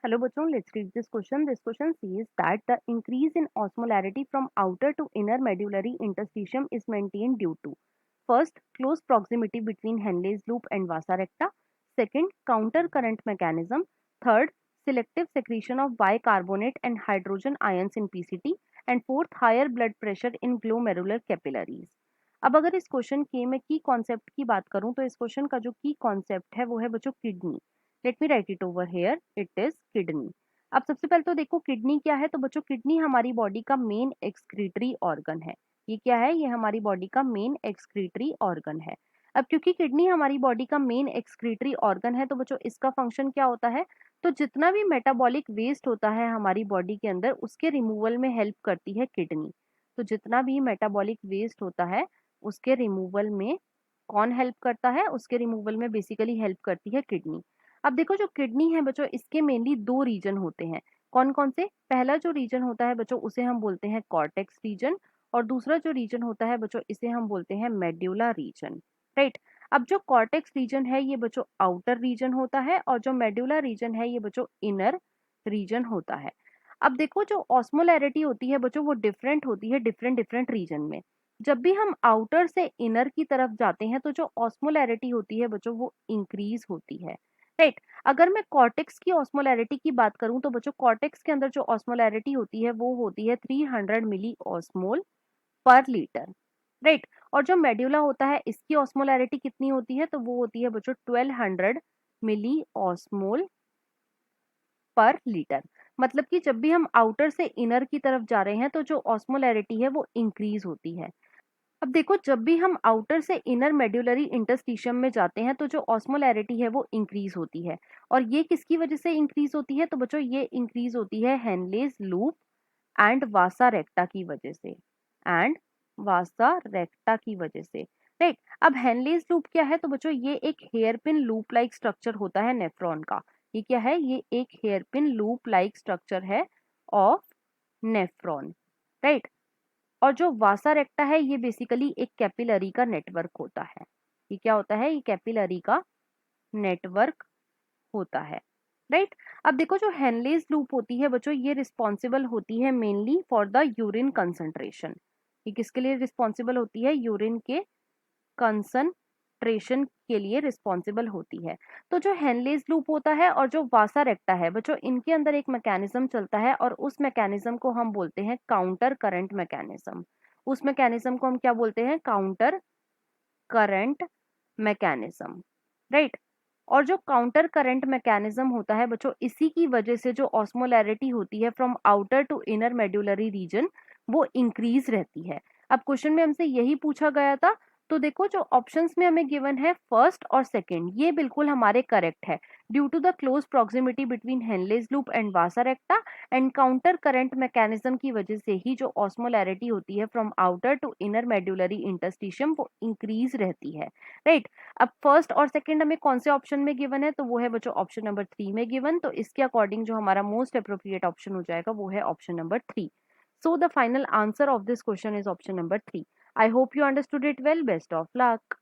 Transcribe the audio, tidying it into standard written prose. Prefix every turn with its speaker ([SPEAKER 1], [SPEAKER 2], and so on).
[SPEAKER 1] Hello बच्चों, let's read this question. This question says that the increase in osmolarity from outer to inner medullary interstitium is maintained due to first, close proximity between Henle's loop and vasa recta; second, counter current mechanism; third, selective secretion of bicarbonate and hydrogen ions in PCT; and fourth, higher blood pressure in glomerular capillaries. अब अगर इस question के मैं की concept की बात करूं तो इस क्वेश्चन का जो की कॉन्सेप्ट है वो है बच्चों kidney. Let me right it over here, it is kidney. अब सबसे पहले तो देखो किडनी क्या है, तो बच्चों किडनी हमारी बॉडी का मेन एक्सक्रीटरी ऑर्गन है। ये क्या है, ये हमारी बॉडी का मेन एक्सक्रीटरी ऑर्गन है। अब क्योंकि किडनी हमारी बॉडी का मेन एक्सक्रीटरी ऑर्गन है तो बच्चों इसका फंक्शन क्या होता है, तो जितना भी मेटाबॉलिक वेस्ट होता है हमारी बॉडी के अंदर उसके रिमूवल में हेल्प करती है किडनी। तो जितना भी मेटाबॉलिक वेस्ट होता है उसके रिमूवल में कौन हेल्प करता है, उसके रिमूवल में बेसिकली हेल्प करती है किडनी। अब देखो जो किडनी है बच्चों इसके मेनली दो रीजन होते हैं। कौन कौन से, पहला जो रीजन होता है बच्चों उसे हम बोलते हैं कॉर्टेक्स रीजन, और दूसरा जो रीजन होता है बच्चों इसे हम बोलते हैं मेड्यूला रीजन। राइट। अब जो कॉर्टेक्स रीजन है ये बच्चों आउटर रीजन होता है और जो मेड्यूला रीजन है ये बच्चों इनर रीजन होता है। अब देखो जो ऑस्मोलैरिटी होती है बच्चों वो डिफरेंट होती है डिफरेंट डिफरेंट रीजन में। जब भी हम आउटर से इनर की तरफ जाते हैं तो जो ऑस्मोलैरिटी होती है बच्चों वो इंक्रीज होती है। राइट। अगर मैं कॉर्टेक्स की ऑस्मोलैरिटी की बात करूं तो बच्चों कॉर्टेक्स के अंदर जो ऑस्मोलैरिटी होती है वो होती है 300 मिली ऑस्मोल पर लीटर। राइट। और जो मेड्यूला होता है इसकी ऑस्मोलैरिटी कितनी होती है, तो वो होती है बच्चों 1200 मिली ऑस्मोल पर लीटर। मतलब कि जब भी हम आउटर से इनर की तरफ जा रहे हैं तो जो ऑस्मोलैरिटी है वो इंक्रीज होती है। अब देखो जब भी हम आउटर से इनर मेड्यूलरी इंटरस्टिशियम में जाते हैं तो जो ऑस्मोलैरिटी है वो इंक्रीज होती है। और ये किसकी वजह से इंक्रीज होती है, तो बच्चों ये इंक्रीज होती है हेनलेज लूप एंड वासा रेक्टा की वजह से, एंड वासा रेक्टा की वजह से। राइट। अब हेनलेज लूप क्या है, तो बच्चों ये एक हेयरपिन लूप लाइक स्ट्रक्चर होता है नेफ्रॉन का। ये क्या है, ये एक हेयरपिन लूप लाइक स्ट्रक्चर है ऑफ नेफ्रॉन। राइट। और जो वासा रेक्टा है ये बेसिकली एक कैपिलरी का नेटवर्क होता है। ये क्या होता है, ये कैपिलरी का नेटवर्क होता है। राइट। अब देखो जो हेनलेज लूप होती है बच्चों ये रिस्पॉन्सिबल होती है mainly for the urine concentration. ये किसके लिए रिस्पॉन्सिबल होती है, यूरिन के कंसंट्रेशन के लिए रिस्पॉन्सिबल होती है। तो जो हेनलेज लूप होता है और जो वासा रेक्टा है बच्चों इनके अंदर एक मैकेनिज्म चलता है और उस मैकेनिज्म को हम बोलते हैं काउंटर करंट मैकेनिज्म। उस मैकेनिज्म को हम क्या बोलते हैं, काउंटर करंट मैकेनिज्म। राइट। और जो काउंटर करंट मैकेनिज्म होता है बच्चों इसी की वजह से जो ऑस्मोलैरिटी होती है from outer to inner medullary region वो इंक्रीज रहती है। अब क्वेश्चन में हमसे यही पूछा गया था, तो देखो जो ऑप्शंस में हमें गिवन है फर्स्ट और सेकंड ये बिल्कुल हमारे करेक्ट है। Due to the close proximity between Henle's loop and vasa recta and counter current mechanism की वजह से ही जो ऑस्मोलैरिटी होती है from outer to inner medullary interstitium वो इंक्रीज रहती है। राइट। अब फर्स्ट और सेकंड हमें कौन से ऑप्शन में गिवन है, तो वो है बच्चों ऑप्शन नंबर 3 में गिवन। तो इसके अकॉर्डिंग जो हमारा मोस्ट अप्रोप्रिएट ऑप्शन हो जाएगा वो है option number 3। So the final answer of this question is option number 3. I hope you understood it well. Best of luck.